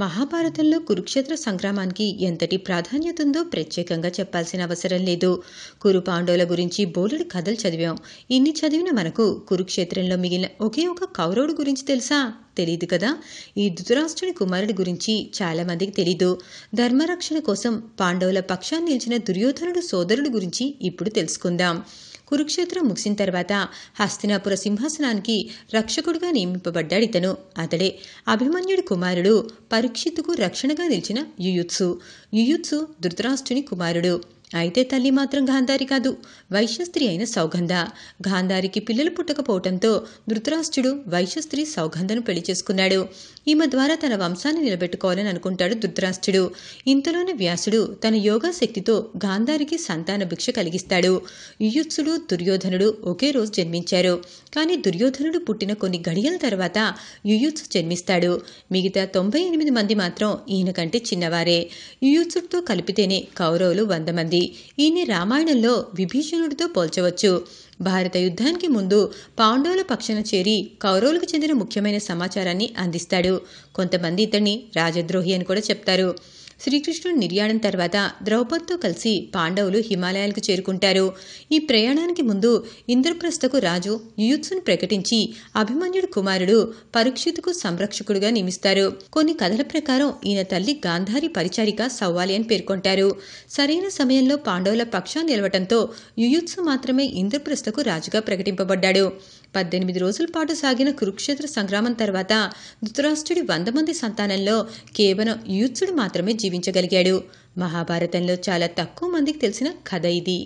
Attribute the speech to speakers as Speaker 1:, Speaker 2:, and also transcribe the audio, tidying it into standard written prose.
Speaker 1: మహాభారతంలో కురుక్షేత్ర సంగ్రామానికి ఎంతటి ప్రాధాన్యత ఉందో ప్రత్యేకంగా చెప్పాల్సిన అవసరం లేదు. కురు పాండవుల గురించి బోలెడు కథలు చదివాం. ఇన్ని చదివిన మనకు కురుక్షేత్రంలో మిగిలిన ఒకే ఒక కౌరవుడు గురించి తెలుసా? తెలీదు కదా. ఈ ధృతరాష్ట్రుని కుమారుడి గురించి చాలా మందికి తెలీదు. ధర్మరక్షణ కోసం పాండవుల పక్షాన్ని నిలిచిన దుర్యోధనుడు సోదరుడు గురించి ఇప్పుడు తెలుసుకుందాం. కురుక్షేత్రం ముగిసిన తర్వాత హస్తినాపుర సింహాసనానికి రక్షకుడిగా నియమింపబడ్డాడు ఇతను. అతడే అభిమన్యుడి కుమారుడు, పరీక్షిత్తుకు రక్షణగా నిలిచిన యుయుత్సు ధృతరాష్ట్రుని కుమారుడు. అయితే తల్లి మాత్రం గాంధారి కాదు, వైశ్యస్త్రీ అయిన సౌగంధ. గాంధారికి పిల్లలు పుట్టకపోవటంతో ధృతరాష్ట్రుడు వైశ్యస్త్రీ సౌగంధను పెళ్లి చేసుకున్నాడు. ఈమె ద్వారా తన వంశాన్ని నిలబెట్టుకోవాలని అనుకుంటాడు ధృతరాష్ట్రుడు. ఇంతలోనే వ్యాసుడు తన యోగా శక్తితో గాంధారికి సంతాన భిక్ష కలిగిస్తాడు. యుయుత్సుడు, దుర్యోధనుడు ఒకే రోజు జన్మించారు. కానీ దుర్యోధనుడు పుట్టిన కొన్ని గడియల తర్వాత యుయుత్సు జన్మిస్తాడు. మిగతా 98 మంది మాత్రం ఈయన కంటే చిన్నవారే. యుయుత్సుడితో కలిపితేనే కౌరవులు 100 మంది. ఈయన రామాయణంలో విభీషణుడితో పోల్చవచ్చు. భారత యుద్ధానికి ముందు పాండవుల పక్షాన చేరి కౌరవులకు చెందిన ముఖ్యమైన సమాచారాన్ని అందిస్తాడు. కొంతమంది ఇతన్ని రాజద్రోహి అని కూడా చెప్తారు. శ్రీకృష్ణుడు నిర్యాణం తర్వాత ద్రౌపదితో కలిసి పాండవులు హిమాలయాలకు చేరుకుంటారు. ఈ ప్రయాణానికి ముందు ఇంద్రప్రస్థకు రాజు యుయుత్సును ప్రకటించి అభిమన్యుడి కుమారుడు పరీక్షిత్తుకు సంరక్షకుడుగా నియమిస్తారు. కొన్ని కథల ప్రకారం ఈయన తల్లి గాంధారి పరిచారిక సవ్వాలి అని పేర్కొంటారు. సరైన సమయంలో పాండవుల పక్షాన్ని నిలవటంతో యుయుత్సు మాత్రమే ఇంద్రప్రస్థకు రాజుగా ప్రకటింపబడ్డాడు. 18 రోజుల పాటు సాగిన కురుక్షేత్ర సంగ్రామం తర్వాత ధృతరాష్ట్రుడి 100 మంది సంతానంలో కేవలం యుయుత్సుడు మాత్రమే జీవించగలిగాడు. మహాభారతంలో చాలా తక్కువ మందికి తెలిసిన కథ ఇది.